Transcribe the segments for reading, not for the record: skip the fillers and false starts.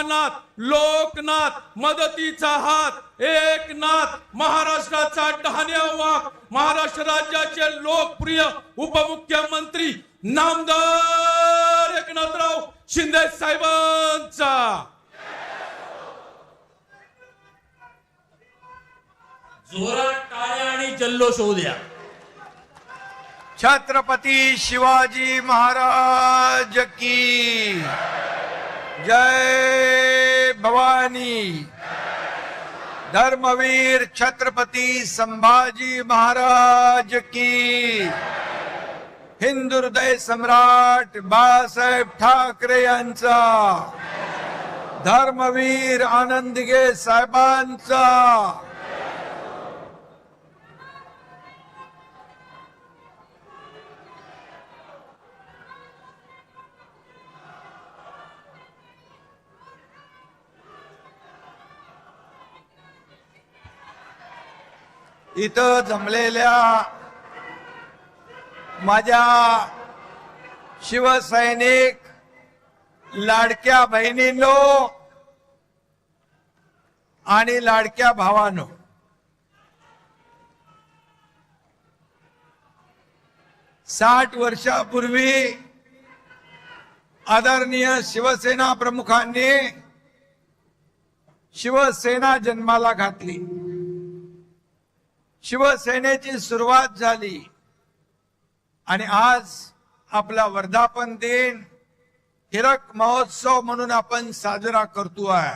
नाथ, लोकनाथ, मदतीचा हात, एकनाथ, महाराष्ट्राचा डहाण्या वाघ, महाराष्ट्र राज्याचे लोकप्रिय उपमुख्यमंत्री नामदार एकनाथराव शिंदे साहेबांचा जोरात टाळ्या आणि जल्लोष होऊ द्या. छत्रपती शिवाजी महाराज की जय भवानी. धर्मवीर छत्रपती संभाजी महाराज की. हिंदू हृदय सम्राट बाळासाहेब ठाकरे यांचा. धर्मवीर आनंदगे साहेबांचा. इथं जमलेल्या माझ्या शिवसैनिक लाडक्या बहिणींनो आणि लाडक्या भावांनो, 60 वर्षापूर्वी आदरणीय शिवसेना प्रमुखांनी शिवसेना जन्माला घातली. शिवसेनेची सुरुवात झाली आणि आज आपला वर्धापन दिन हिरक महोत्सव म्हणून आपण साजरा करतोय.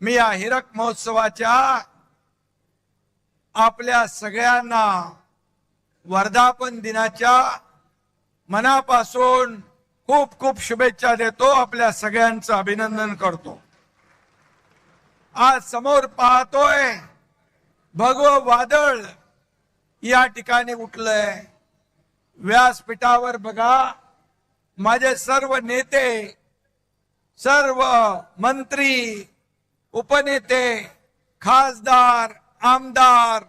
मी या हिरक महोत्सवाच्या आपल्या सगळ्यांना वर्धापन दिनाच्या मनापासून खूप खूप शुभेच्छा देतो. आपल्या सगळ्यांचं अभिनंदन करतो. आज समोर पाहतोय भगवं वादळ या ठिकाणी उठलंय. व्यासपीठावर बघा माझे सर्व नेते, सर्व मंत्री, उपनेते, खासदार, आमदार,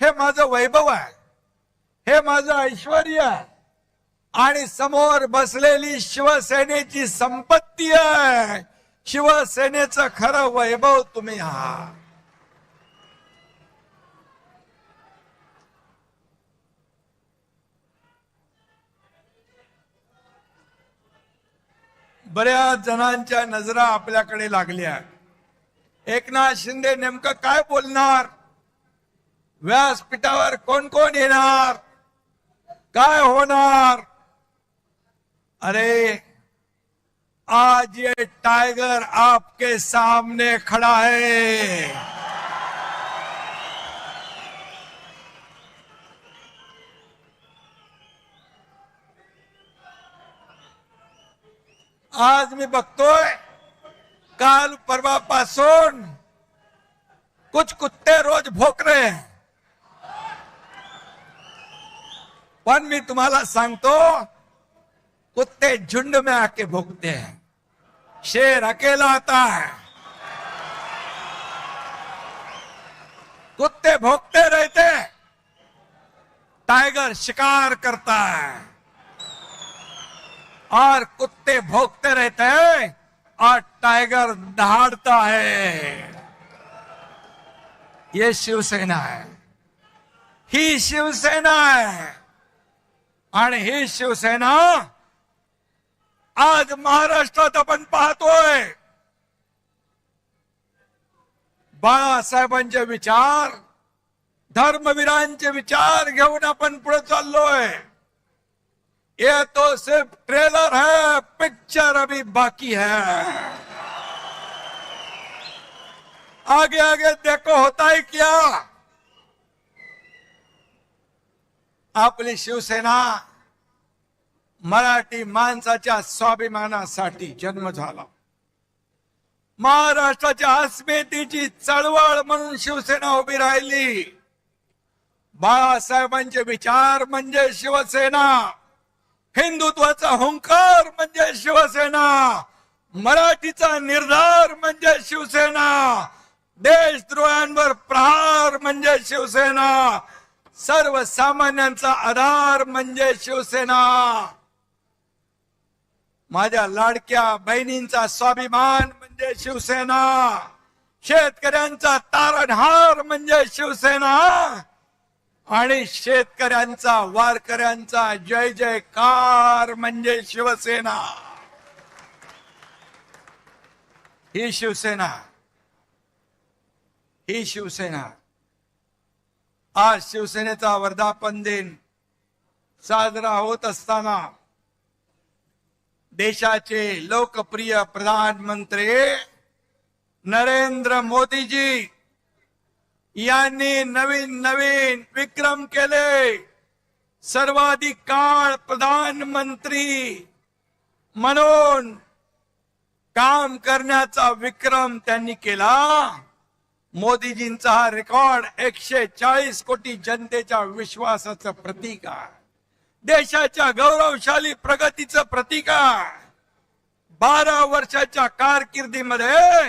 हे माझं वैभव आहे, हे माझं ऐश्वर्य आहे आणि समोर बसलेली शिवसेनेची संपत्ती आहे. शिवसेनेचं खरं वैभव तुम्ही आहात. बऱ्याच जणांच्या नजरा आपल्याकडे लागल्या. एकनाथ शिंदे नेमकं काय बोलणार, व्यासपीठावर कोण कोण येणार, काय होणार. अरे आज ये टाइगर आपके सामने खड़ा है. आज मी बघतोय काल परवापासून कुछ कुत्ते रोज भोक रहे हैं. पण मी तुम्हाला सांगतो कुत्ते झुंड में आके भोगते हैं, शेर अकेला आता है. कुत्ते भोगते रहते, टाइगर शिकार करता है और कुत्ते भोगते रहते हैं और टाइगर दहाड़ता है. ये शिवसेना है, ही शिवसेना है. आणि ही शिवसेना आज महाराष्ट्रात आपण पाहतोय. बाळासाहेबांचे विचार, धर्मवीरांचे विचार घेऊन आपण पुढे चाललोय. ये तो सिर्फ ट्रेलर है, पिक्चर अभी बाकी है. आगे आगे देखो होता है क्या. आपली शिवसेना मराठी माणसाच्या स्वाभिमानासाठी जन्म झाला. महाराष्ट्राच्या अस्मितेची चळवळ म्हणून शिवसेना उभी राहिली. बाळासाहेबांचे विचार म्हणजे शिवसेना, हिंदुत्वाचा हुंकार म्हणजे शिवसेना, मराठीचा निर्धार म्हणजे शिवसेना, देशद्रोहांवर प्रहार म्हणजे शिवसेना, सर्वसामान्यांचा आधार म्हणजे शिवसेना. माझ्या लाडक्या बहिणींचा स्वाभिमान म्हणजे शिवसेना, शेतकऱ्यांचा तारणहार म्हणजे शिवसेना आणि शेतकऱ्यांचा वारकऱ्यांचा जय जयकार म्हणजे शिवसेना. ही शिवसेना, ही शिवसेना. आज शिवसेनेचा वर्धापन दिन साजरा होत असताना देशाचे लोकप्रिय प्रधानमंत्री नरेंद्र मोदीजी यांनी नवीन नवीन विक्रम केले. सर्वाधिक काळ प्रधानमंत्री म्हणून काम करण्याचा विक्रम त्यांनी केला. मोदीजींचा हा रेकॉर्ड 140 कोटी जनतेच्या विश्वासाचं प्रतीक आहे, देशाच्या गौरवशाली प्रगतीचं प्रतीक आहे. 12 वर्षाच्या कारकिर्दीमध्ये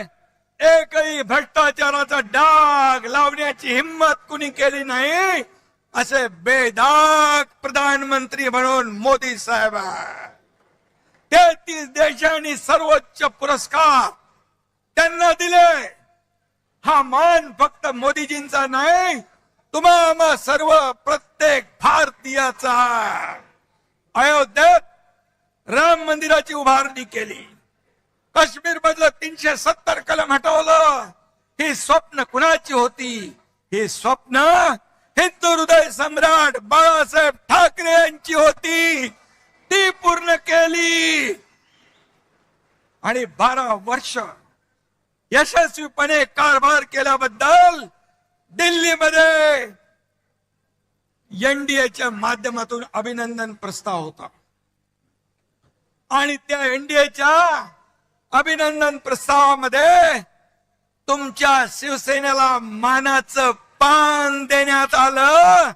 एकही भ्रष्टाचाराचा डाग लावण्याची हिम्मत कुणी केली नाही. असे बेदाग प्रधानमंत्री म्हणून मोदी साहेब आहे. 33 देशांनी सर्वोच्च पुरस्कार त्यांना दिले. हा मान फक्त मोदीजींचा नाही, तुम्हा सर्व प्रत्येक भारतीयाचा. अयोध्येत राम मंदिराची उभारणी केली, काश्मीर मधलं 370 कलम हटवलं. ही स्वप्न कुणाची होती? ही स्वप्न हिंदू हृदय सम्राट बाळासाहेब ठाकरे यांची होती. ती पूर्ण केली आणि 12 वर्ष यशस्वीपणे कारभार केल्याबद्दल दिल्लीमध्ये एनडीएच्या माध्यमातून अभिनंदन प्रस्ताव होता आणि त्या एनडीएच्या अभिनंदन प्रस्तावामध्ये तुमच्या शिवसेनेला मानाचं पान देण्यात आलं.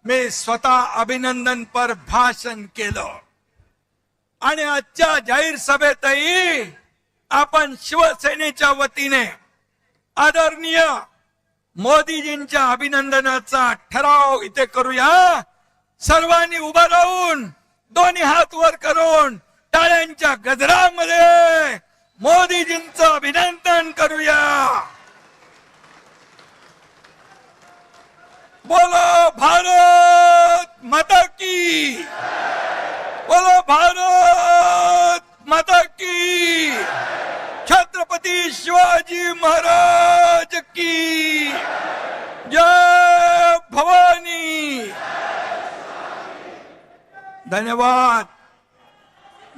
मी स्वतः अभिनंदनपर भाषण केलं आणि आजच्या जाहीर सभेतही आपण शिवसेनेच्या वतीने आदरणीय मोदीजींच्या अभिनंदनाचा ठराव इथे करूया. सर्वांनी उभं राहून दोन्ही हात वर करून टाळ्यांच्या गजरामध्ये मोदीजींचं अभिनंदन करूया. बोलो भारत माता की, बोलो भारत माता की, छत्रपती शिवाजी महाराज की जय भवानी. धन्यवाद,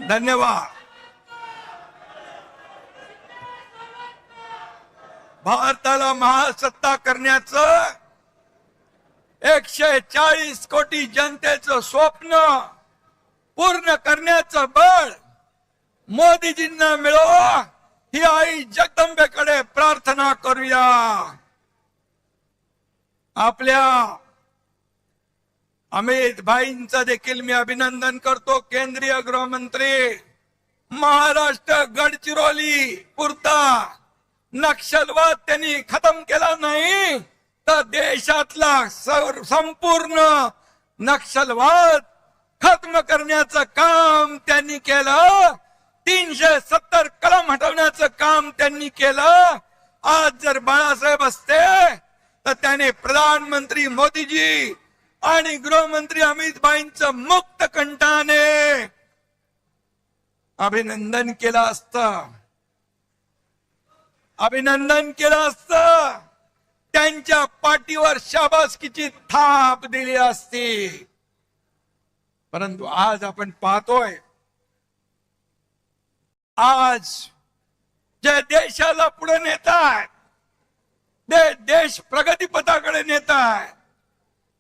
धन्यवाद. भारताला महासत्ता करण्याचं 140 कोटी जनतेचं स्वप्न पूर्ण करण्याचं बळ मोदीजींना मिळो, ही आई जगदंबेकडे प्रार्थना करूया. आपल्या अमित भाईंचं देखील मी अभिनंदन करतो. केंद्रीय गृहमंत्री, महाराष्ट्र गडचिरोली पुरता नक्षलवाद त्यांनी खतम केला नाही तर देशातला संपूर्ण नक्षलवाद खत्म करण्याचं काम त्यांनी केलं. 370 कलम हटवण्याचं काम त्यांनी केलं. आज जर बाळासाहेब असते तर त्याने प्रधानमंत्री मोदीजी आणि गृहमंत्री अमित भाईंचं मुक्त कंठाने अभिनंदन केलं असतं, अभिनंदन केलं असतं. त्यांच्या पाठीवर शाबासकीची थाप दिली असती. परंतु आज आपण पाहतोय, आज जे देशाला पुढे नेत आहेत, देश प्रगतीपथाकडे नेत आहे,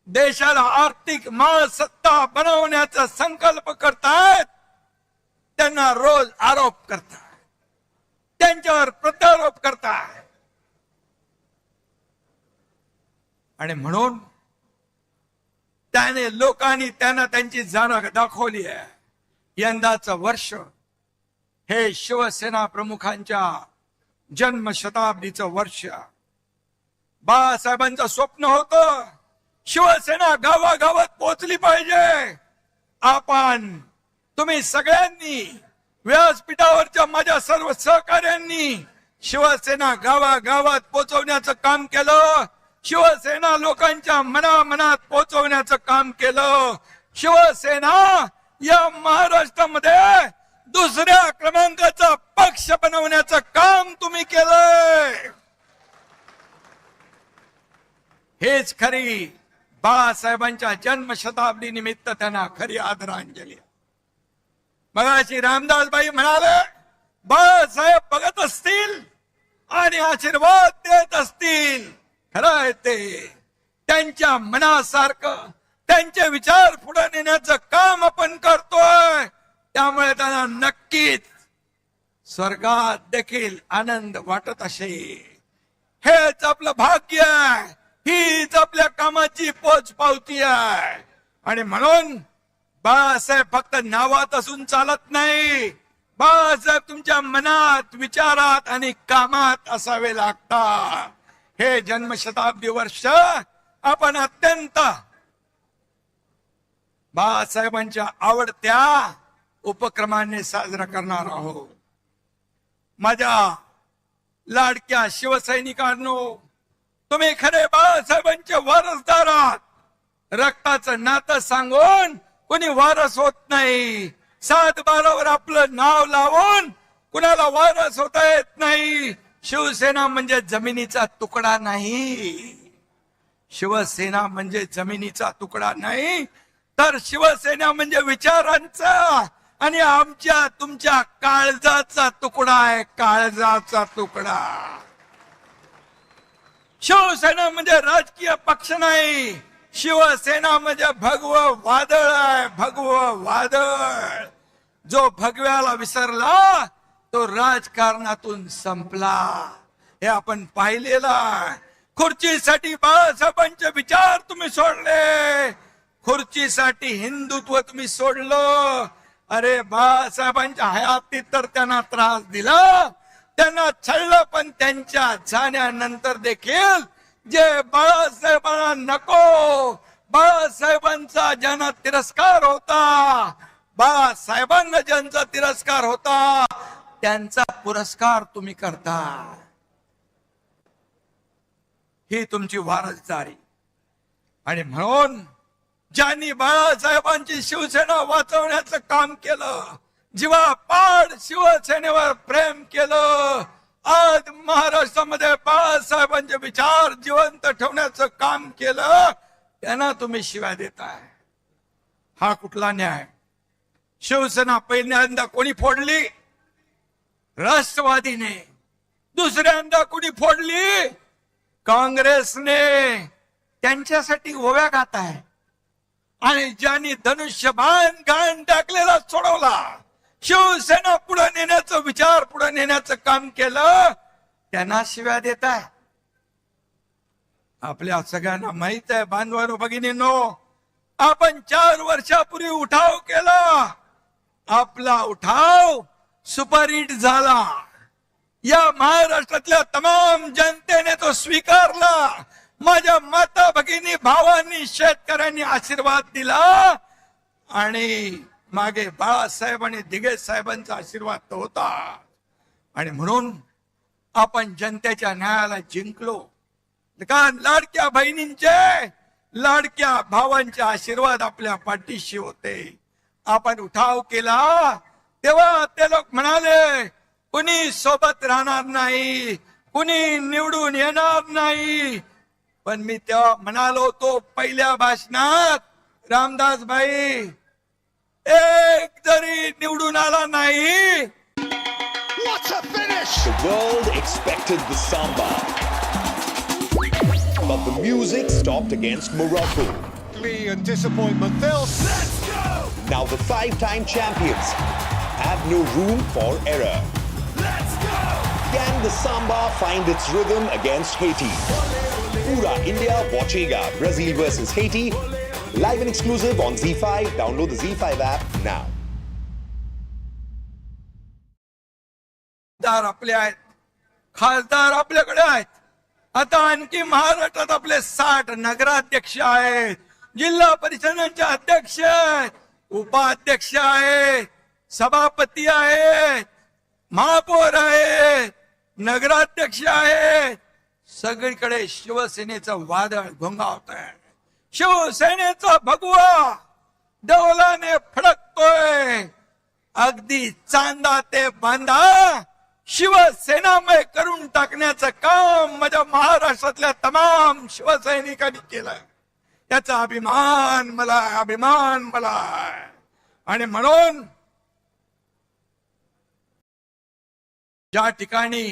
देशाला आर्थिक महासत्ता बनवण्याचा संकल्प करतायत, त्यांना रोज आरोप करतात, त्यांच्यावर प्रत्यारोप करतात. आणि म्हणून त्याने लोकांनी त्यांना त्यांची जाण दाखवली आहे. यंदाचं वर्ष हे शिवसेना प्रमुखांच्या जन्मशताब्दीचं वर्ष. बाळासाहेबांचं स्वप्न होतं शिवसेना गावागावात पोहोचली पाहिजे. तुम्ही सगळ्यांनी व्यासपीठावरच्या माझ्या सर्व सहकाऱ्यांनी शिवसेना गावागावात पोहोचवण्याचं काम केलं. शिवसेना लोकांच्या मनामनात पोहोचवण्याचं काम केलं. शिवसेना या महाराष्ट्रामध्ये दुसऱ्या क्रमांकाचा पक्ष बनवण्याचं काम तुम्ही केलंय. हेच खरी बाळासाहेबांच्या जन्मशताब्दी निमित्त त्यांना खरी आदरांजली. मगाशी रामदासबाई म्हणाले, बाळासाहेब बघत असतील आणि आशीर्वाद देत असतील. खरं आहे ते. त्यांच्या मनासारखं त्यांचे विचार पुढे नेण्याचं काम आपण करतोय. त्यामुळे त्यांना नक्कीच स्वर्गात देखील आनंद वाटत असेल. हेच आपलं भाग्य आहे. हीच आपल्या कामाची पोचपावती आहे. आणि म्हणून बाळासाहेब फक्त नावात असून चालत नाही. बाळासाहेब तुमच्या मनात, विचारात आणि कामात असावे लागतात. हे जन्मशताब्दी वर्ष आपण अत्यंत बाळासाहेबांच्या आवडत्या उपक्रमाने साजरा करणार आहोत. माझ्या लाडक्या शिवसैनिकांनो, तुम्ही खरे बाळासाहेबांचे वारसदार आहात. रक्ताचं नातं सांगून कोणी वारस होत नाही. 7-12 आपलं नाव लावून कुणाला वारस होता येत नाही. शिवसेना म्हणजे जमिनीचा तुकडा नाही. शिवसेना म्हणजे जमिनीचा तुकडा नाही, तर शिवसेना म्हणजे विचारांचा आणि आमच्या तुमच्या काळजाचा तुकडा आहे. काळजाचा तुकडा. शिवसेना म्हणजे राजकीय पक्ष नाही. शिवसेना म्हणजे भगवं वादळ आहे. भगवं वादळ. जो भगव्याला विसरला तो राजकारणातून संपला. हे आपण पाहिलेलं आहे. खुर्चीसाठी बाळासाहेबांचे विचार तुम्ही सोडले. खुर्चीसाठी हिंदुत्व तुम्ही सोडलं. अरे बाळासाहेबांच्या हयातीत तर त्यांना त्रास दिला, त्यांना छळलं, पण त्यांच्या जाण्यानंतर देखील जे बाळासाहेबांना नको, बाळासाहेबांचा ज्यांना तिरस्कार होता, बाळासाहेबांना ज्यांचा तिरस्कार होता, त्यांचा पुरस्कार तुम्ही करता. ही तुमची वारसदारी. आणि म्हणून ज्यांनी बाळासाहेबांची शिवसेना वाचवण्याचं काम केलं, जीवापाड शिवसेनेवर प्रेम केलं, आज महाराष्ट्रामध्ये बाळासाहेबांचे विचार जिवंत ठेवण्याचं काम केलं, त्यांना तुम्ही शिव्या देताय. हा कुठला न्याय? शिवसेना पहिल्यांदा कोणी फोडली? राष्ट्रवादीने. दुसऱ्यांदा कोणी फोडली? काँग्रेसने. त्यांच्यासाठी ओव्या गात आहे. आणि ज्यांनी धनुष्यबाण घाण टाकलेला सोडवला, शिवसेना पुढे नेण्याचं विचार पुढे नेण्याचं काम केलं, त्यांना शिव्या देत आहे. आपल्या सगळ्यांना माहित आहे बांधवांनो, भगिनींनो, आपण 4 वर्षापूर्वी उठाव केला. आपला उठाव सुपरहिट झाला. या महाराष्ट्रातल्या तमाम जनतेने तो स्वीकारला. माझ्या माता भगिनी, भावांनी, शेतकऱ्यांनी आशीर्वाद दिला. आणि मागे बाळासाहेब आणि दिघे साहेबांचा आशीर्वाद तो होता. आणि म्हणून आपण जनतेच्या न्यायाला जिंकलो. कारण लाडक्या बहिणींचे, लाडक्या भावांचे आशीर्वाद आपल्या पाठीशी होते. आपण उठाव केला तेव्हा ते लोक म्हणाले कुणी सोबत राहणार नाही, कुणी निवडून येणार नाही. पण मी तेव्हा म्हणालो होतो पहिल्या भाषणात, रामदास भाई, एक जरी निवडून आला नाही. What a finish! The world expected the samba, but the music stopped against Morocco. And disappointment. Let's go! Now the 5-time champions have no room for error. Let's go! Can the samba find its rhythm against Haiti? Pura India watchega Brazil versus Haiti. Live and exclusive on ZEE5. Download the ZEE5 app now. आपले आहेत, खासदार आपल्याकडे आहेत. आता आणखी महाराष्ट्रात आपले 60 नगराध्यक्ष आहेत, जिल्हा परिषदांचे अध्यक्ष आहेत, उपाध्यक्ष आहेत, सभापती आहेत, महापौर आहेत, नगराध्यक्ष आहेत. सगळीकडे शिवसेनेचं वादळ घोंगावत आहे. शिवसेनेचा भगवा डौलाने फडकतोय. अगदी चांदा ते बांधा शिवसेनामय करून टाकण्याचं काम माझ्या महाराष्ट्रातल्या तमाम शिवसैनिकांनी केलं. त्याचा अभिमान मला आहे. आणि म्हणून ज्या ठिकाणी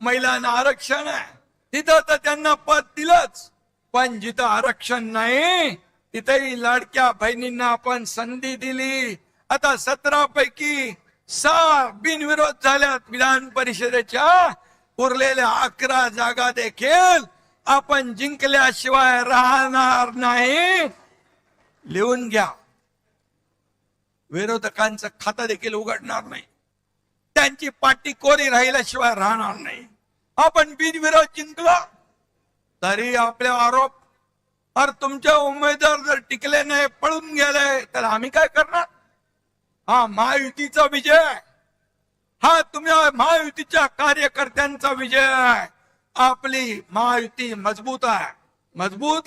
महिलांना आरक्षण आहे तिथं तर त्यांना पद दिलंच, पण जिथं आरक्षण नाही तिथेही लाडक्या बहिणींना आपण संधी दिली. आता 17 पैकी 6 बिनविरोध झाल्यात विधान परिषदेच्या. उरलेल्या 11 जागा देखील आपण जिंकल्याशिवाय राहणार नाही. लिहून घ्या. विरोधकांचं खातं देखील उघडणार नाही. त्यांची पाठी कोरी राहिल्याशिवाय राहणार नाही. आपण बिनविरोध जिंकलो तरी आपले आरोप, और तुमचे उमेदवार जर टिकले नाही, पळून गेले, तर आम्ही काय करणार? हा महायुतीचा विजय, हा तुम्ही महायुतीच्या कार्यकर्त्यांचा विजय आहे. आपली महायुती मजबूत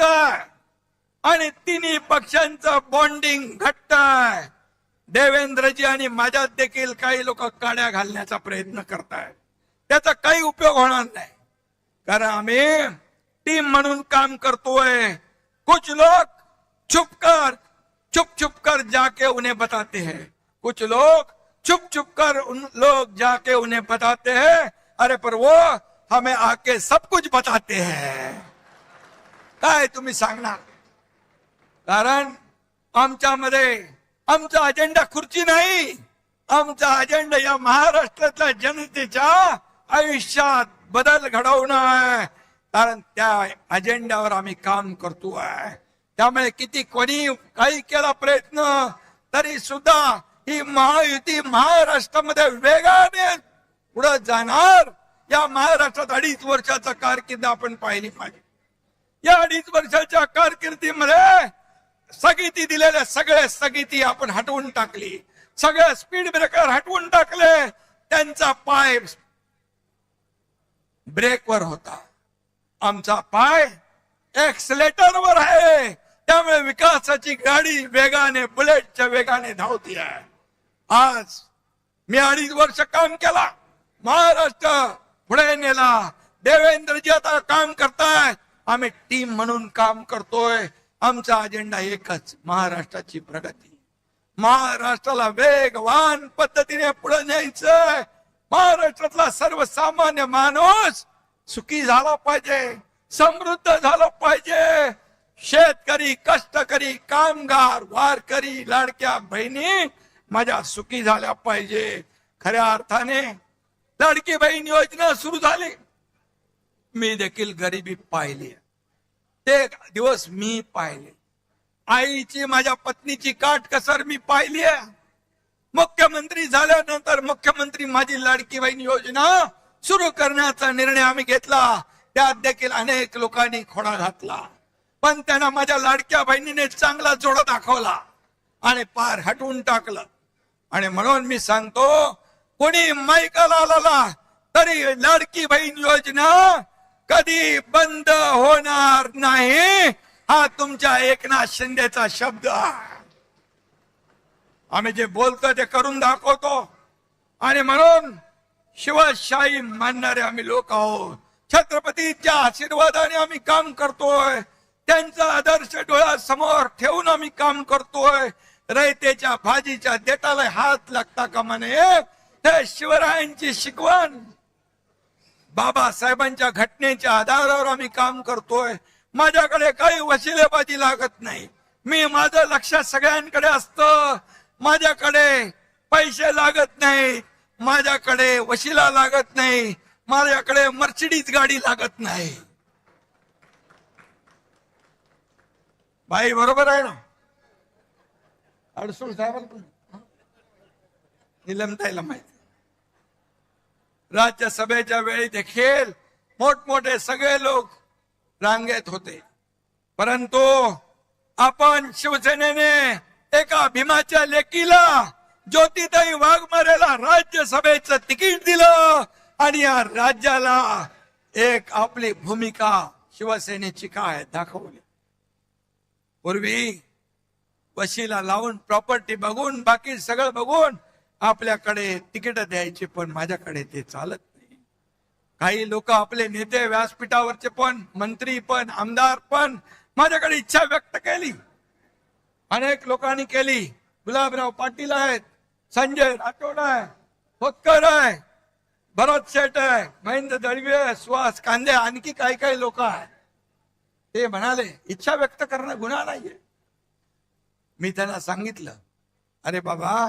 आहे आणि तिन्ही पक्षांचं बॉन्डिंग घट्ट आहे. देवेंद्रजी आणि माझ्यात देखील काही लोक काड्या घालण्याचा प्रयत्न करतायत. त्याचा काही उपयोग होणार नाही, कारण आम्ही टीम म्हणून काम करतोय. कुछ लोग छुप कर जाके उन्हें बताते हैं, कुछ लोग छुप कर उन लोग जाके उन्हें बताते हैं. अरे पर वो हमें आके सब कुछ बताते हैं. काय तुम्ही सांगणार? कारण आमच्यामध्ये आमचा अजेंडा खुर्ची नाही. आमचा अजेंडा या महाराष्ट्रातल्या जनतेच्या आयुष्यात बदल घडवणं आहे. कारण त्या अजेंड्यावर आम्ही काम करतोय. त्यामुळे किती कोणी काही केला प्रयत्न तरी सुद्धा ही महायुती महाराष्ट्रामध्ये वेगाने पुढे जाणार. या महाराष्ट्रात 2.5 वर्षाचा कारकीर्द आपण पाहिली पाहिजे. या 2.5 वर्षाच्या कारकिर्दीमध्ये स्थगिती दिलेल्या सगळ्या स्थगिती आपण हटवून टाकली. सगळ्या स्पीड ब्रेकर हटवून टाकले. त्यांचा पाय ब्रेकवर होता, आमचा पाय एक्सलेटरवर आहे. त्यामुळे विकासाची गाडी वेगाने, बुलेटच्या वेगाने धावती आहे. आज मी 2.5 वर्ष काम केला, महाराष्ट्र पुढे नेला. देवेंद्रजी आता काम करतायत, आम्ही टीम म्हणून काम करतोय. आमचा अजेंडा एकच, महाराष्ट्राची प्रगती. महाराष्ट्राला वेगवान पद्धतीने पुढे न्यायचंय. महाराष्ट्रातला सर्वसामान्य माणूस सुखी झाला पाहिजे, समृद्ध झाला पाहिजे. शेतकरी, कष्टकरी, कामगार, वारकरी, लाडक्या बहिणी माझ्या सुखी झाल्या पाहिजे. खऱ्या अर्थाने लाडकी बहीण योजना सुरू झाली. मी देखील गरिबी पाहिली, ते दिवस मी पाहिले. आईची, माझ्या पत्नीची काटकसर मी पाहिली आहे. मुख्यमंत्री झाल्यानंतर मुख्यमंत्री माझी लाडकी बहीण योजना सुरू करण्याचा निर्णय आम्ही घेतला. त्यात देखील अनेक लोकांनी खोडा घातला, पण त्यांना माझ्या लाडक्या बहिणीने चांगला जोडा दाखवला आणि पार हटवून टाकलं. आणि म्हणून मी सांगतो, कोणी माईकाला आला तरी लाडकी बहीण योजना कधी बंद होणार नाही, हा तुमच्या एकनाथ शिंदेचा शब्द आहे. आम्ही जे बोलतो ते करून दाखवतो. आणि म्हणून शिवशाही मानणारे आम्ही लोक आहोत. छत्रपतीच्या आशीर्वादाने आम्ही काम करतोय. त्यांचा आदर्श डोळ्यासमोर ठेवून आम्ही काम करतोय. रयतेच्या भाजीच्या देठाला हात लागता कामा नये, हे शिवरायांची शिकवण. बाबासाहेबांच्या घटनेच्या आधारावर आम्ही काम करतोय. माझ्याकडे काही वशिलेबाजी लागत नाही. मी, माझं लक्ष सगळ्यांकडे असतं. माझ्याकडे पैसे लागत नाही, माझ्याकडे वशिला लागत नाही, माझ्याकडे मर्सिडीज गाडी लागत नाही. बाई बरोबर आहे ना? अडसूळ साहेबांना निलमताईला माहिती. राज्यसभेच्या वेळी देखील मोठमोठे सगळे लोक रांगेत होते, परंतु आपण शिवसेनेने एका भीमाच्या लेकीला ज्योतिताई वाघमारेला राज्यसभेचं तिकीट दिलं आणि या राज्याला एक आपली भूमिका शिवसेनेची काय दाखवली. पूर्वी वशीला लावून प्रॉपर्टी बघून बाकी सगळं बघून आपल्याकडे तिकीट द्यायची, पण माझ्याकडे ते चालत नाही. काही लोक आपले नेते व्यासपीठावरचे पण, मंत्री पण, आमदार पण माझ्याकडे इच्छा व्यक्त केली. अनेक लोकांनी केली. गुलाबराव पाटील आहेत, संजय राठोड आहे, खोतकर आहे, भरत शेठ आहे, महेंद्र दळवे, सुहास कांदे, आणखी काही काही लोक आहेत. ते म्हणाले इच्छा व्यक्त करणं गुन्हा नाहीये. मी त्यांना सांगितलं, अरे बाबा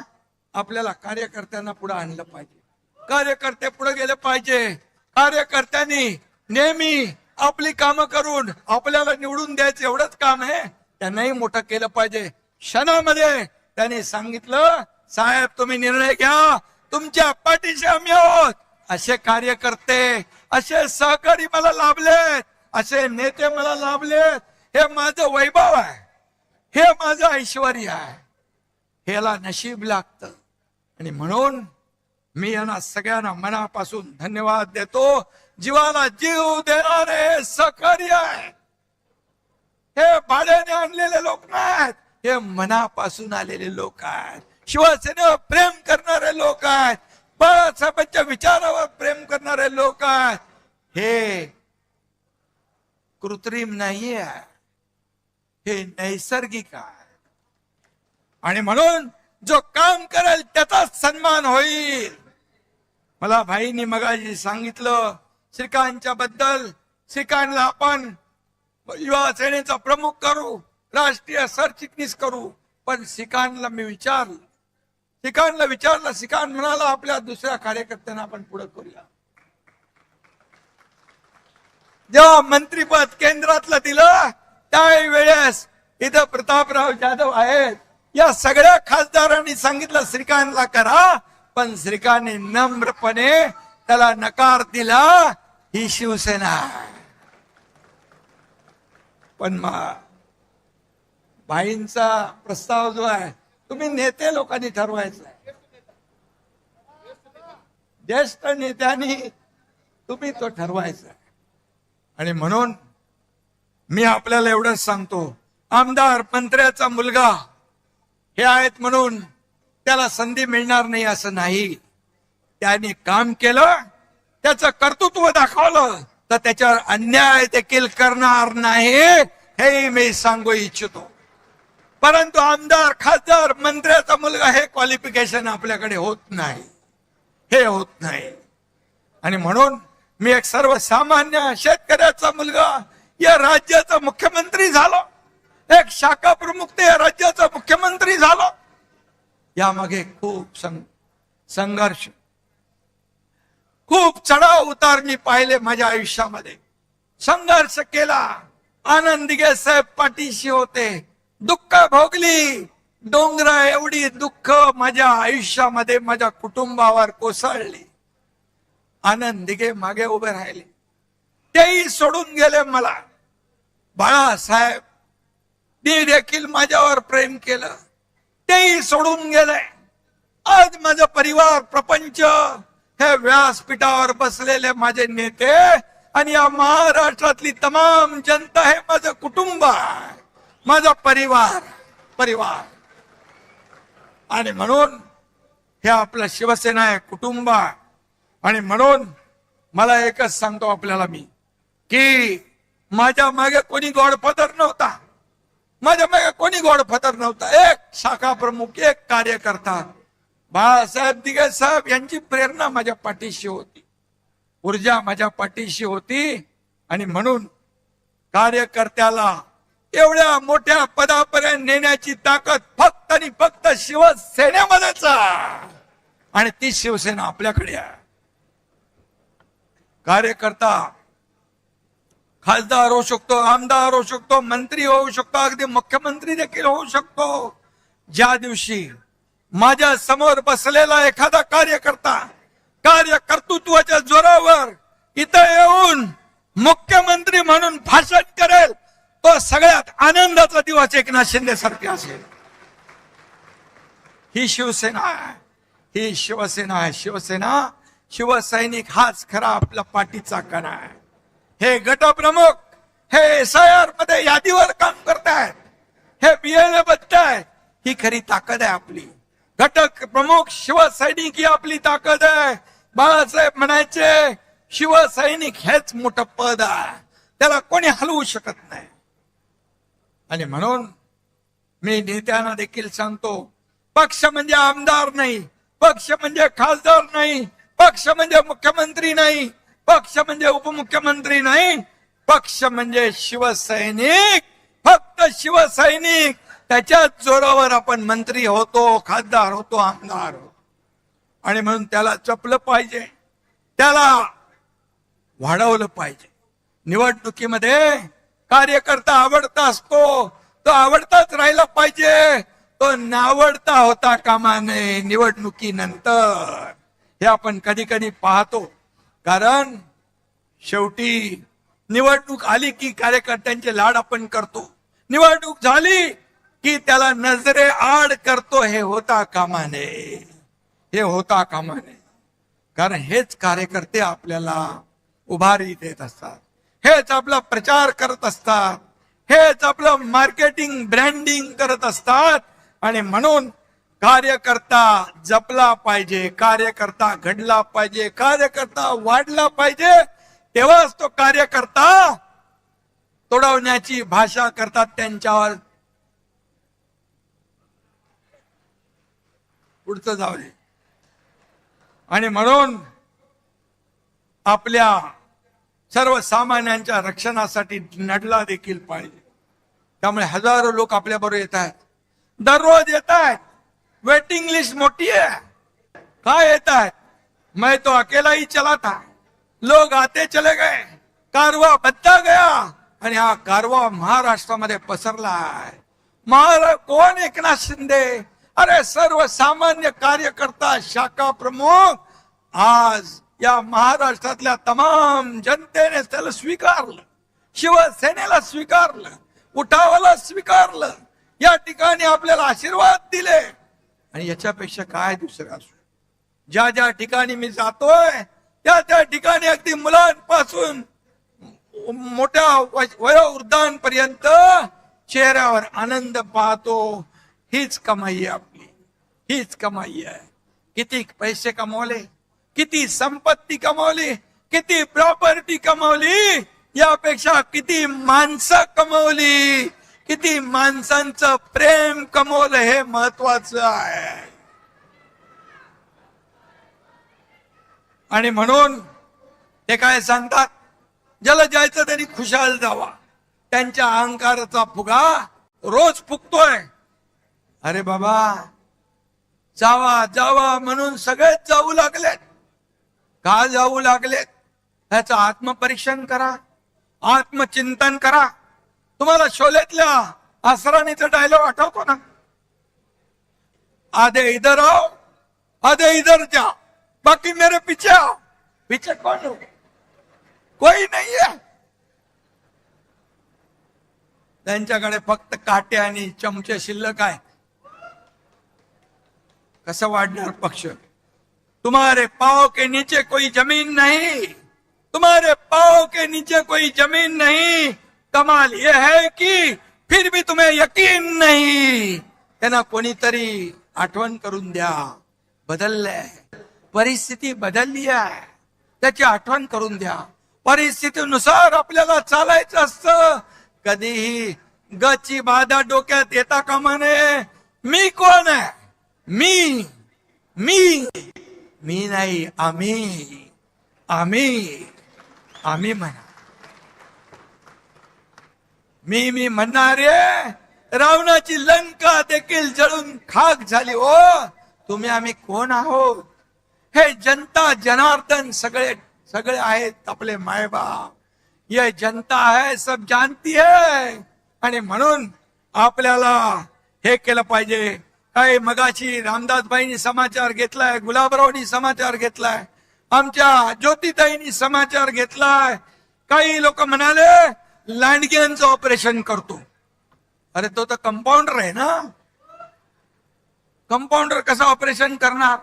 आपल्याला कार्यकर्त्यांना पुढे आणलं पाहिजे, कार्यकर्ते पुढे गेले पाहिजे. कार्यकर्त्यांनी नेहमी आपली कामं करून आपल्याला निवडून द्यायचं एवढंच काम आहे, त्यांनाही मोठं केलं पाहिजे. क्षणामध्ये त्यांनी सांगितलं, साहेब तुम्ही निर्णय घ्या, तुमच्या पाठीशी आम्ही आहोत. असे कार्यकर्ते, असे सहकारी मला लाभलेत, असे नेते मला लाभलेत. हे माझं वैभव आहे, हे माझं ऐश्वर आहे, ह्याला नशीब लागतं. आणि म्हणून मी यांना सगळ्यांना मनापासून धन्यवाद देतो. जीवाला जीव देणारे सहकार्य आहे. हे भाड्याने आणलेले लोक नाहीत, हे मनापासून आलेले लोक आहेत. शिवसेनेवर प्रेम करणारे लोक आहेत, बाळासाहेबांच्या विचारावर प्रेम करणारे लोक आहेत. हे कृत्रिम नाहीये, हे नैसर्गिक आहे. आणि म्हणून जो काम करेल त्याचा सन्मान होईल. मला भाईंनी मगाशी सांगितलं श्रीकांतच्या बद्दल. श्रीकांतला आपण युवा सेनेचा प्रमुख करू, राष्ट्रीय सरचिटणीस करू. पण श्रीकांतला मी विचारलं, श्रीकांत म्हणाला आपल्या दुसऱ्या कार्यकर्त्यांना आपण पुढे करूया. जेव्हा मंत्रीपद केंद्रातलं दिलं त्यावेळेस इथं प्रतापराव जाधव आहेत, या सगळ्या खासदारांनी सांगितलं श्रीकांतला करा, पण श्रीकांतने नम्रपणे त्याला नकार दिला. ही शिवसेना आहे. पण भाईंचा प्रस्ताव जो आहे तुम्ही नेते लोकांनी ठरवायचा आहे, ज्येष्ठ नेत्यांनी तुम्ही तो ठरवायचा आहे. आणि म्हणून मी आपल्याला एवढंच सांगतो, आमदार मंत्र्याचा मुलगा हे आहेत म्हणून त्याला संधी मिळणार नाही असं नाही. त्याने काम केलं, त्याचं कर्तृत्व दाखवलं तर त्याच्यावर अन्याय देखील करणार नाही, हे मी सांगू इच्छितो. परंतु आमदार, खासदार, मंत्र्याचा मुलगा हे क्वालिफिकेशन आपल्याकडे होत नाही, हे होत नाही. आणि म्हणून मी एक सर्वसामान्य शेतकऱ्याचा मुलगा या राज्याचा मुख्यमंत्री झालो, एक शाखा प्रमुख ते या राज्याचा मुख्यमंत्री झालो. यामागे खूप संघर्ष, खूप चढाव उतार मी पाहिले माझ्या आयुष्यामध्ये. संघर्ष केला. आनंद दिघे साहेब पाठीशी होते, दुःख भोगली. डोंगरा एवढी दुःख माझ्या आयुष्यामध्ये माझ्या कुटुंबावर कोसळली. आनंद दिघे मागे उभे राहिले, तेही सोडून गेले मला. बाळासाहेब देखील माझ्यावर प्रेम केलं, तेही सोडून गेले. आज माझा परिवार, प्रपंच, हे व्यासपीठावर बसलेले माझे नेते आणि या महाराष्ट्रातली तमाम जनता हे माझं कुटुंब आहे, माझा परिवार. आणि म्हणून हे आपलं शिवसेना आहे, कुटुंब आहे. आणि म्हणून मला एकच सांगतो आपल्याला मी, की माझ्या मागे कोणी गॉडफादर नव्हता, माझ्या मागे कोणी गॉडफादर नव्हता. एक शाखा प्रमुख, एक कार्यकर्ता, बाळासाहेब दिघे साहेब यांची प्रेरणा माझ्या पाठीशी होती, ऊर्जा माझ्या पाठीशी होती. आणि म्हणून कार्यकर्त्याला एवढ्या मोठ्या पदापर्यंत नेण्याची ताकद फक्त आणि फक्त शिवसेनेमध्येच आहे. आणि ती शिवसेना आपल्याकडे आहे. कार्यकर्ता खासदार होऊ शकतो, आमदार होऊ शकतो, मंत्री होऊ शकतो, अगदी मुख्यमंत्री देखील होऊ शकतो. ज्या दिवशी माझ्या समोर बसलेला एखादा कार्यकर्ता कार्यकर्तृत्वाच्या जोरावर इथं येऊन मुख्यमंत्री म्हणून भाषण करेल, तो सगळ्यात आनंदाचा दिवस एकनाथ शिंदे सारखे असेल. ही शिवसेना आहे, ही शिवसेना आहे. शिवसेना, शिवसैनिक हाच खरा आपला पाठीचा कणा आहे. हे गटप्रमुख हे SIR मध्ये यादीवर काम करतायत, हे बियाणे बघतायत. ही खरी ताकद आहे आपली. घटक प्रमुख शिवसैनिक ही आपली ताकद आहे. बाळासाहेब म्हणायचे शिवसैनिक हेच मोठं पद आहे, त्याला कोणी हलवू शकत नाही. आणि म्हणून मी नेत्यांना देखील सांगतो, पक्ष म्हणजे आमदार नाही, पक्ष म्हणजे खासदार नाही, पक्ष म्हणजे मुख्यमंत्री नाही, पक्ष म्हणजे उपमुख्यमंत्री नाही, पक्ष म्हणजे शिवसैनिक. फक्त शिवसैनिक, त्याच्याच जोरावर आपण मंत्री होतो, खासदार होतो, आमदार होतो. आणि म्हणून त्याला जपलं पाहिजे, त्याला वाढवलं पाहिजे. निवडणुकीमध्ये कार्यकर्ता आवडता असतो, तो आवडताच राहिला पाहिजे, तो नावडता होता कामा नये निवडणुकीनंतर. हे आपण कधी कधी पाहतो. कारण शेवटी निवडणूक आली की कार्यकर्त्यांचे लाड आपण करतो, निवडणूक झाली की त्याला नजरे आड करतो. हे होता कामा नये, हे होता कामा नये. कारण हेच कार्यकर्ते आपल्याला उभारी देत असतात, हेच आपला प्रचार करत असतात, हेच आपलं मार्केटिंग ब्रँडिंग करत असतात. आणि म्हणून कार्यकर्ता जपला पाहिजे, कार्यकर्ता घडला पाहिजे, कार्यकर्ता वाढला पाहिजे. तेव्हाच तो कार्यकर्ता तोडवण्याची भाषा करतात त्यांच्यावर. पुढचं जाऊ दे. आणि म्हणून आपल्या सर्वसामान्यांच्या रक्षणासाठी लढला देखील पाहिजे. त्यामुळे हजारो लोक आपल्या बरोबर येत आहेत, दररोज येत आहेत. वेटिंग लिस्ट मोठी आहे. काय येत आहेत? मैं तो अकेला ही चला था, लोग आते चले गए, कारवा बदला गया. आणि हा कारवा महाराष्ट्रामध्ये पसरला आहे. कोण एकनाथ शिंदे? अरे सर्वसामान्य कार्यकर्ता, शाखा प्रमुख. आज या महाराष्ट्रातल्या तमाम जनतेने त्याला स्वीकारलं, शिवसेनेला स्वीकारलं, उठावाला स्वीकारलं, या ठिकाणी आपल्याला आशीर्वाद दिले. आणि याच्यापेक्षा काय दुसरं असू? ज्या ज्या ठिकाणी मी जातोय त्या त्या ठिकाणी अगदी मुलांपासून मोठ्या वयोवृद्धांपर्यंत चेहऱ्यावर आनंद पाहतो. हीच कमाई आहे आपली, हीच कमाई आहे. किती पैसे कमवले, किती संपत्ती कमवली, किती प्रॉपर्टी कमवली, यापेक्षा किती माणसं कमवली, किती माणसांचं प्रेम कमवलं हे महत्वाचं आहे. आणि म्हणून ते काय सांगतात, ज्याला जायचं त्यांनी खुशाल जावा. त्यांच्या अहंकाराचा फुगा रोज फुगतोय. अरे बाबा, जावा जावा म्हणून सगळेच जाऊ लागलेत. का जाऊ लागलेत? त्याचं आत्मपरीक्षण करा, आत्मचिंतन करा. तुम्हाला शोलेतल्या आसराणीचा डायलॉग आठवतो ना? आधे इधर आओ, आधे इधर जाओ, बाकी मेरे पीछे आओ. पीछे कौन हो? कोई नहीं है. त्यांच्याकडे फक्त काटे आणि चमचे शिल्लक आहे. कसं वाढणार पक्ष? तुम्हारे पाँव के नीचे कोई जमीन नहीं, तुम्हारे पाँव के नीचे कोई जमीन नहीं. कमाल यह है कि फिर भी तुम्हें यकीन नहीं. त्यांना कोणीतरी आठवण करून द्या. बदललंय, परिस्थिती बदलली आहे, त्याची आठवण करून द्या. परिस्थितीनुसार आपल्याला चालायचं असतं. कधीही गची बाधा डोक्यात येता कामा नये. मी कोण आहे? मी मी मी नाही, आम्ही आम्ही आम्ही म्हणा. मी म्हणणारे रावणाची लंका देखील जळून खाक झाली. हो, तुम्ही आम्ही कोण आहोत? हे जनता जनार्दन सगळे सगळे आहेत आपले मायबाप. ये जनता है, सब जानती है. आणि म्हणून आपल्याला हे केलं पाहिजे. काही मगाशी रामदासबाईंनी समाचार घेतलाय, गुलाबरावनी समाचार घेतलाय, आमच्या ज्योतिताईंनी समाचार घेतलाय. काही लोक म्हणाले लांडग्यांचं ऑपरेशन करतो. अरे तो तर कंपाऊंडर आहे ना, कंपाऊंडर कसं ऑपरेशन करणार?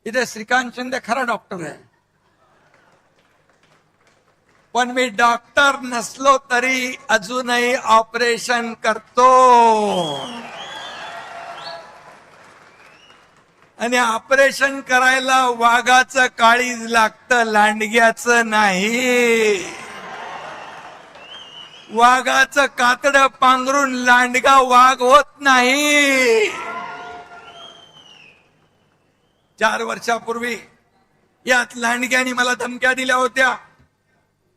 इथे श्रीकांत शिंदे खरा डॉक्टर आहे, पण मी डॉक्टर नसलो तरी अजूनही ऑपरेशन करतो. आणि ऑपरेशन करायला वाघाचं काळीज लागतं, लांडग्याचं नाही. वाघाचं कातडं पांघरून लांडगा वाघ होत नाही. 4 वर्षापूर्वी यात लांडग्यानी मला धमक्या दिल्या होत्या,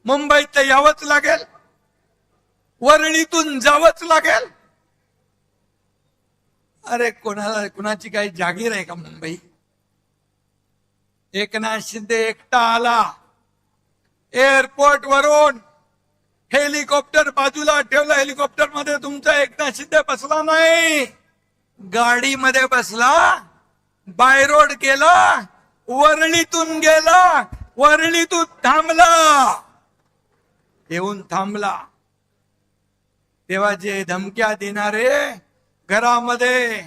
मुंबईत यावंच लागेल, वरळीतून जावंच लागेल. अरे कुणाची काही जागीर आहे का मुंबई? एकनाथ शिंदे एकटा आला, एअरपोर्ट वरून हेलिकॉप्टर बाजूला ठेवलं, हेलिकॉप्टर मध्ये तुमचा एकनाथ शिंदे बसला नाही, गाडीमध्ये बसला, बाय रोड गेला, वरळीतून गेला, वरळीतून थांबला, येऊन थांबला. तेव्हा जे धमक्या देणारे घरामध्ये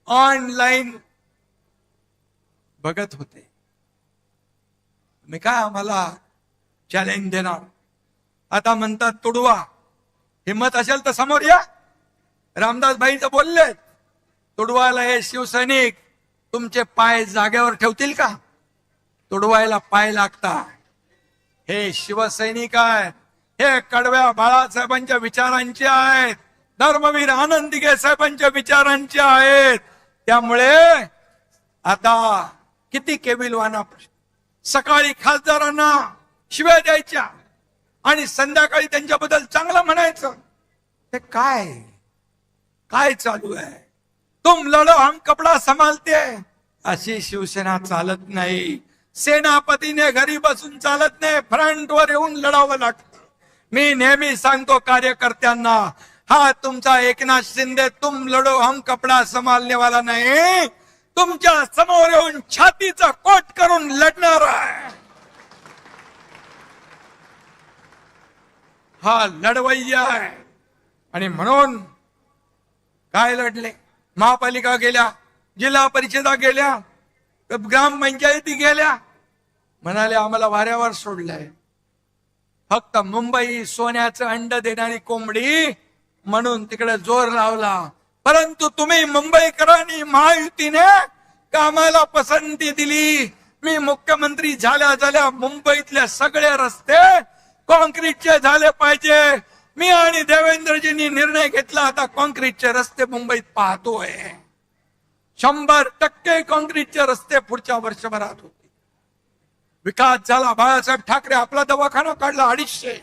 ऑनलाईन बघत होते, मी काय आम्हाला चॅलेंज देणार? आता म्हणतात तुडवा, हिम्मत असेल तर समोर या. रामदास भाईचं बोलले, तुडवायला हे शिवसैनिक तुमचे पाय जागेवर ठेवतील का? तुडवायला पाय लागतात. हे शिवसैनिक आहेत, हे कडव्या बाळासाहेबांच्या विचारांचे आहेत, धर्मवीर आनंद दिघे साहेबांच्या विचारांचे आहेत. त्यामुळे आता किती केविलवाना, सकाळी खासदारांना शिव्या द्यायच्या आणि संध्याकाळी त्यांच्याबद्दल चांगलं म्हणायचं. ते काय चालू आहे? तुम लढो हम कपडा संभालते, अशी शिवसेना चालत नाही. सेनापतीने घरी बसून चालत नाही, फ्रंटवर येऊन लढावं लागतं. मी नेहमी सांगतो कार्यकर्त्यांना, हा तुमचा एकनाथ शिंदे तुम लढो हम कपडा संभालने वाला नाही, तुमच्या समोर येऊन छातीचा कोट करून लढणार आहे. हा लढवय्या आहे. आणि म्हणून काय लढले? महापालिका गेल्या, जिल्हा परिषदा गेल्या, ग्रामपंचायती गेल्या, म्हणाले आम्हाला वाऱ्यावर सोडलंय. फक्त मुंबई सोन्याचं अंड देणारी कोंबडी म्हणून तिकडे जोर लावला. परंतु तुम्ही मुंबईकरांनी महायुतीने कामाला पसंती दिली. मी मुख्यमंत्री झाल्या मुंबईतले सगळे रस्ते कॉन्क्रीटचे झाले पाहिजे. मी आणि देवेंद्रजींनी निर्णय घेतला, आता कॉन्क्रीटचे रस्ते मुंबईत पाहतोय. 100% कॉन्क्रीटचे रस्ते पुढच्या वर्षभरात होते. विकास झाला. बाळासाहेब ठाकरे आपला दवाखाना काढला 250.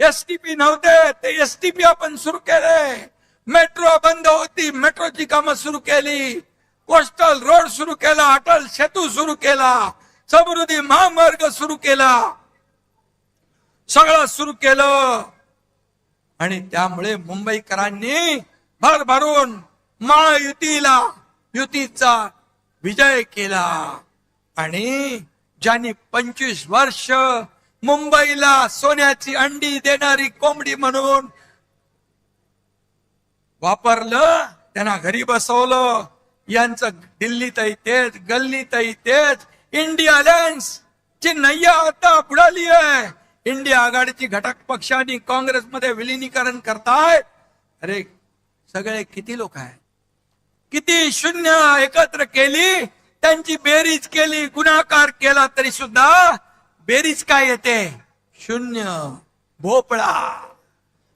एसटीपी नव्हते, ते एसटीपी आपण सुरू केले. मेट्रो बंद होती, मेट्रोची कामं सुरू केली. कोस्टल रोड सुरू केला, अटल सेतू सुरू केला, समृद्धी महामार्ग सुरू केला, सगळं सुरू केलं. आणि त्यामुळे मुंबईकरांनी भरभरून युतीचा विजय केला. आणि ज्यांनी 25 वर्ष मुंबईला सोन्याची अंडी देणारी कोंबडी म्हणून वापरलं, त्यांना घरी बसवलं. यांचं दिल्लीतही तेच, गल्लीतही तेच. इंडिया अलायन्स ची नय्या आता बुडाली आहे. इंडिया आघाडीची घटक पक्षांनी काँग्रेसमध्ये विलिनीकरण करतायत. अरे सगळे किती लोक आहेत, किती शून्य एकत्र केली, त्यांची बेरीज केली, गुणाकार केला तरी सुद्धा बेरीज काय येते? शून्य, भोपळा.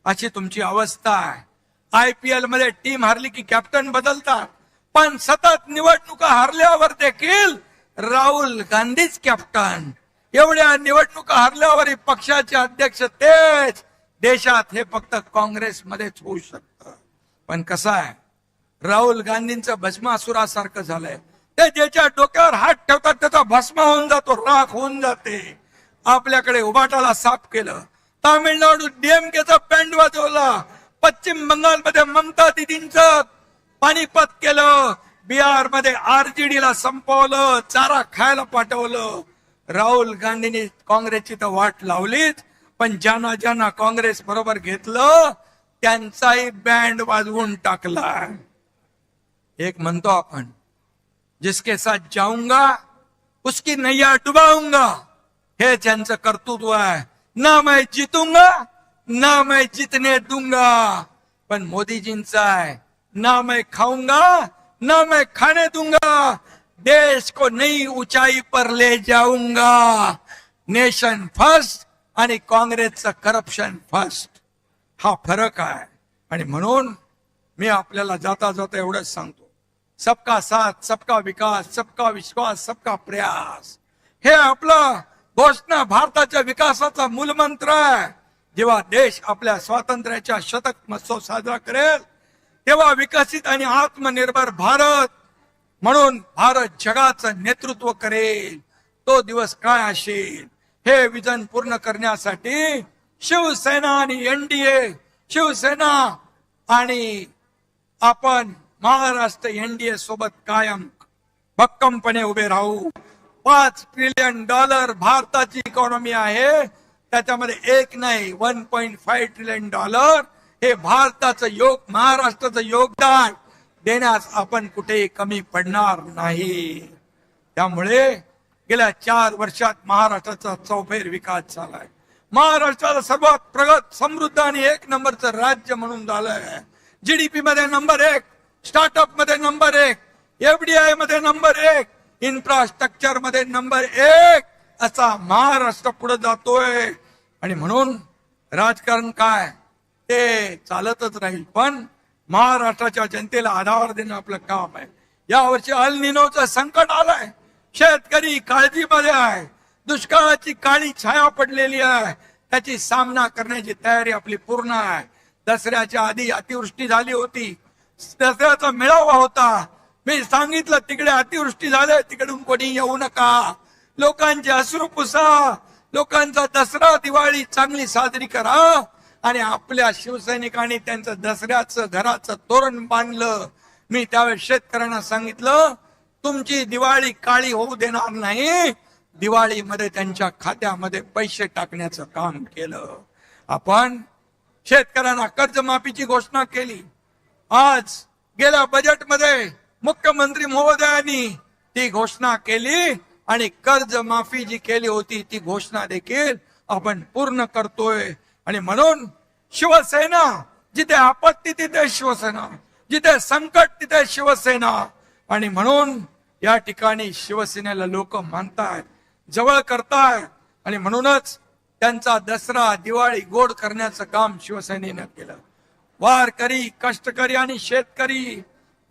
अशी तुमची अवस्था आहे. IPL मध्ये टीम हारली की कॅप्टन बदलतात, पण सतत निवडणुका हारल्यावर देखील राहुल गांधीच कॅप्टन. एवढ्या निवडणुका हारल्यावर पक्षाचे अध्यक्ष तेच. देशात हे फक्त काँग्रेसमध्येच होऊ शकतं. पण कसं आहे, राहुल गांधींचं भस्मासुरासारखं झालंय. ते ज्याच्या डोक्यावर हात ठेवतात त्याचा भस्म होऊन जातो, राख होऊन जाते. आपल्याकडे उबाटाला साफ केलं, तामिळनाडू DMKचा बँड वाजवला, पश्चिम बंगालमध्ये ममता दिदींचं पानिपत केलं, बिहार मध्ये RJD ला संपवलं, चारा खायला पाठवलं. राहुल गांधींनी काँग्रेसची तर वाट लावलीच, पण ज्यांना ज्यांना काँग्रेस बरोबर घेतलं त्यांचाही बँड वाजवून टाकला. एक म्हणतो आपण, जिसके साथ जाऊंगा उसकी नैया डुबाऊंगा, हे त्यांचं कर्तृत्व आहे. ना मैं जीतूंगा ना मैं जीतने दूंगा. पण मोदीजींचा आहे, ना मैं खाऊंगा ना मैं खाने दूंगा, देश को नई ऊंचाई पर ले जाऊंगा. नेशन फर्स्ट आणि काँग्रेसचं करप्शन फर्स्ट, हा फरक आहे. आणि म्हणून मी आपल्याला जाता जाता एवढंच सांगतो, सबका साथ सबका विकास सबका विश्वास सबका प्रयास, हे आपला घोषणा भारताच्या विकासाचा मूलमंत्र आहे. जेव्हा देश आपल्या स्वातंत्र्याच्या शतक महोत्सव साजरा करेल तेव्हा विकसित आणि आत्मनिर्भर भारत म्हणून भारत जगाचं नेतृत्व करेल. तो दिवस काय असेल हे विजन पूर्ण करण्यासाठी शिवसेना आणि एनडीए, शिवसेना आणि आपण महाराष्ट्र एनडीए सोबत कायम भक्कमपणे उभे राहू. $5 ट्रिलियन भारताची इकॉनॉमी आहे, त्याच्यामध्ये एक नाही 1.5 ट्रिलियन हे भारताचं महाराष्ट्राचं योगदान देण्यास आपण कुठेही कमी पडणार नाही. त्यामुळे गेल्या 4 वर्षात महाराष्ट्राचा चौफेर विकास झालाय. महाराष्ट्राला सर्वात प्रगत समृद्ध आणि 1 नंबरचं राज्य म्हणून झालंय. जीडीपी मध्ये नंबर 1, स्टार्टअप मध्ये नंबर 1, एफडीआय मध्ये नंबर 1, इन्फ्रास्ट्रक्चर मध्ये नंबर 1 असा महाराष्ट्र पुढे जातोय. आणि म्हणून राजकारण काय ते चालतच राहील, पण महाराष्ट्राच्या जनतेला आधार देणं आपलं काम आहे. यावर्षी अल निनोचं संकट आलंय, शेतकरी काळजीमध्ये आहे, दुष्काळाची काळी छाया पडलेली आहे, त्याची सामना करण्याची तयारी आपली पूर्ण आहे. दसऱ्याच्या आधी अतिवृष्टी झाली होती, दसऱ्याचा मेळावा होता, मी सांगितलं तिकडे अतिवृष्टी झाली, तिकडून कोणी येऊ नका, लोकांचे अश्रू पुसा, लोकांचा दसरा दिवाळी चांगली साजरी करा. आणि आपल्या शिवसैनिकांनी त्यांचं दसऱ्याचं घराचं तोरण बांधलं. मी त्यावेळेस शेतकऱ्यांना सांगितलं, तुमची दिवाळी काळी होऊ देणार नाही, दिवाळीमध्ये त्यांच्या खात्यामध्ये पैसे टाकण्याचं काम केलं. आपण शेतकऱ्यांना कर्जमाफीची घोषणा केली. आज गेल्या बजेटमध्ये मुख्यमंत्री महोदयांनी ती घोषणा केली आणि कर्जमाफी जी केली होती ती घोषणा देखील आपण पूर्ण करतोय. आणि म्हणून शिवसेना, जिथे आपत्ती तिथे शिवसेना, जिथे संकट तिथे शिवसेना. आणि म्हणून या ठिकाणी शिवसेनेला लोक मानतायत, जवळ करतायत. आणि म्हणूनच त्यांचा दसरा दिवाळी गोड करण्याचं काम शिवसेनेनं केलं. वारकरी कष्टकरी आणि शेतकरी,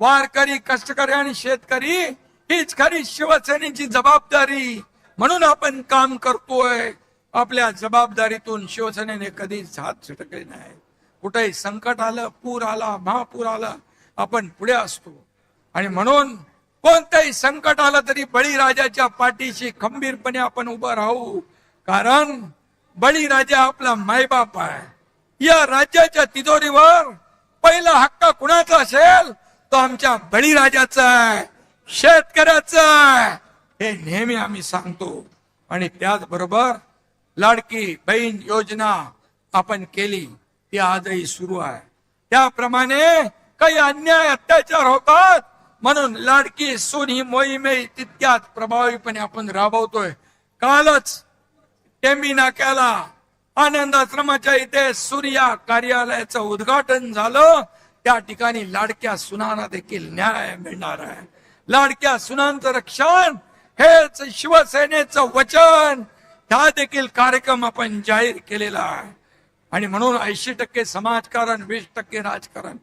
वारकरी कष्टकरी आणि शेतकरी हीच खरी शिवसेनेची जबाबदारी. म्हणून आपण काम करतोय. आपल्या जबाबदारीतून शिवसेनेने कधीच हात झटकले नाही. कुठेही संकट आलं, पूर आला, महापूर आला, आपण पुढे असतो. आणि म्हणून कोणतंही संकट आलं तरी बळीराजाच्या पाठीशी खंबीरपणे आपण उभं राहू. कारण बळीराजा आपला मायबाप आहे. या राज्याच्या तिजोरीवर पहिला हक्क कुणाचा असेल तो आमच्या बळीराजाचा आहे, शेतकऱ्याचा आहे, हे नेहमी आम्ही सांगतो. आणि त्याचबरोबर लाडकी बहीण योजना आपण केली, ती आजही सुरू आहे. त्याप्रमाणे काही अन्याय अत्याचार होतात म्हणून लाडकी सून ही मोहीमही तितक्याच प्रभावीपणे आपण राबवतोय. कालच टेंबी नाक्याला आनंद आश्रमाच्या इथे सूर्या कार्यालयाचं उद्घाटन झालं. त्या ठिकाणी लाडक्या सुनांना देखील न्याय मिळणार आहे. लाडक्या सुनांचं रक्षण हेच शिवसेनेचं वचन. हा देखील कार्यक्रम आपण जाहीर केलेला आहे. आणि म्हणून 80% समाजकारण, 20% राजकारण.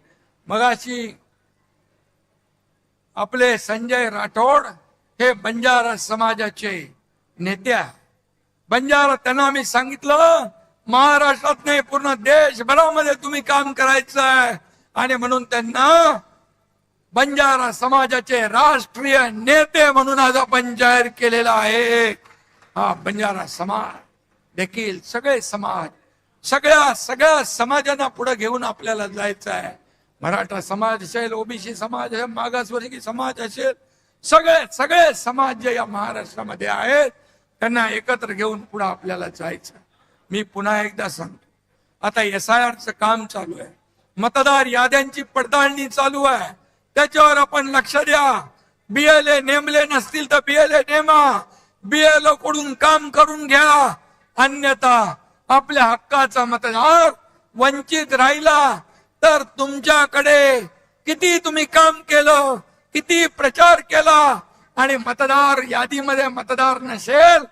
मगाशी आपले संजय राठोड हे बंजारा समाजाचे नेते आहे. बंजारा त्यांना मी सांगितलं महाराष्ट्रात नाही पूर्ण देशभरामध्ये तुम्ही काम करायचं आहे. आणि म्हणून त्यांना बंजारा समाजाचे राष्ट्रीय नेते म्हणून आज आपण जाहीर केलेला आहे. हा बंजारा समाज देखील सगळे समाज, सगळ्या समाजांना पुढे घेऊन आपल्याला जायचं आहे. मराठा समाज असेल, ओबीसी समाज असेल, मागासवर्गीय समाज असेल, सगळे समाज जे या महाराष्ट्रामध्ये आहेत त्यांना एकत्र घेऊन पुढे आपल्याला जायचं. मी पुन्हा एकदा सांगतो, आता SIRचं काम चालू आहे, मतदार याद्यांची पडताळणी चालू आहे. त्याच्यावर आपण लक्ष द्या. BLA नेमले नसतील तर BLA नेमा. BLO कडून काम करून घ्या. अन्यथा आपल्या हक्काचा मतदार वंचित राहिला तर तुमच्याकडे किती तुम्ही काम केलं, किती प्रचार केला आणि मतदार यादीमध्ये मतदार नसेल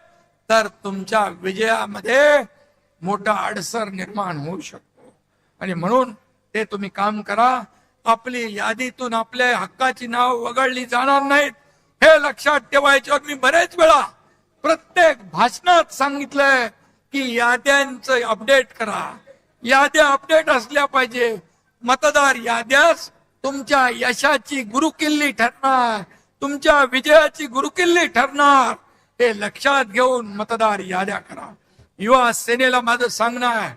तर तुमच्या विजयामध्ये मोठा अडसर निर्माण होऊ शकतो. आणि म्हणून ते तुम्ही काम करा. आपली यादीतून आपल्या हक्काची नाव वगळली जाणार नाहीत हे लक्षात ठेवायचं. मी बरेच वेळा प्रत्येक भाषणात सांगितलंय की याद्यांचं अपडेट करा. याद्या अपडेट असल्या पाहिजे. मतदार याद्याच तुमच्या यशाची गुरुकिल्ली ठरणार, तुमच्या विजयाची गुरुकिल्ली ठरणार. हे लक्षात घेऊन मतदार याद्या करा. युवा सेनेला माझं सांगणं आहे,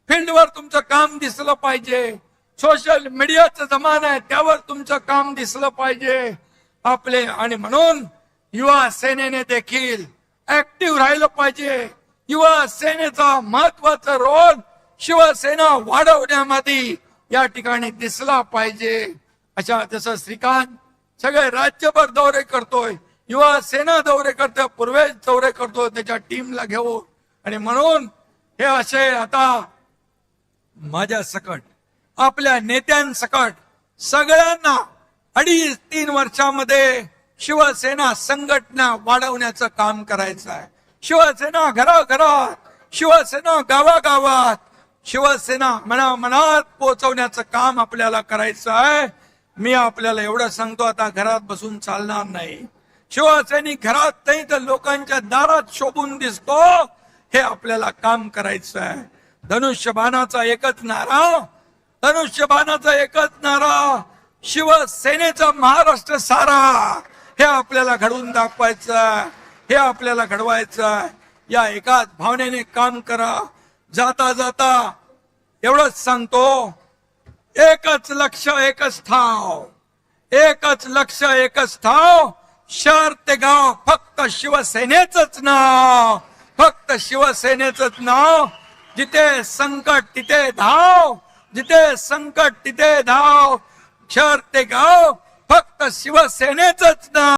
फील्डवर तुमचं काम दिसलं पाहिजे. सोशल मीडियाचा जमाना आहे, त्यावर तुमचं काम दिसलं पाहिजे आपले. आणि म्हणून युवा सेनेने देखील ऍक्टिव्ह राहिलं पाहिजे. युवा सेनेचा महत्वाचा रोल शिवसेना वाढवण्यामध्ये या ठिकाणी दिसला पाहिजे. अशा जसं श्रीकांत सगळे राज्यभर दौरे करतोय, युवा सेना दौरे करतोय, पूर्वेश दौरे करतोय त्याच्या टीमला घेऊन. आणि म्हणून हे असे आता माझ्या सकट आपल्या नेत्यांसकट सगळ्यांना 2.5-3 वर्षामध्ये शिवसेना संघटना वाढवण्याचं काम करायचं आहे. शिवसेना घराघरात, शिवसेना गावागावात, शिवसेना मनामनात पोहोचवण्याचं काम आपल्याला करायचं आहे. मी आपल्याला एवढं सांगतो, आता घरात बसून चालणार नाही. शिवसैनिक घरात नाही तर लोकांच्या दारात शोभून दिसतो, हे आपल्याला काम करायचं आहे. धनुष्यबाणाचा एकच नारा, धनुष्यबाणाचा एकच नारा, शिवसेनेचा महाराष्ट्र सारा. हे आपल्याला घडवून दाखवायचं, हे आपल्याला घडवायचं. या एकाच भावनेने काम करा. जाता जाता एवढंच सांगतो, एकच लक्ष एकच ठाव, एकच लक्ष एकच ठाव. शहर ते गाव फक्त शिवसेनेचंच नाव, फक्त शिवसेनेचंच नाव. जिथे संकट तिथे धाव, जिथे संकट तिथे धाव. शहर ते गाव फक्त शिवसेनेचंच नाव.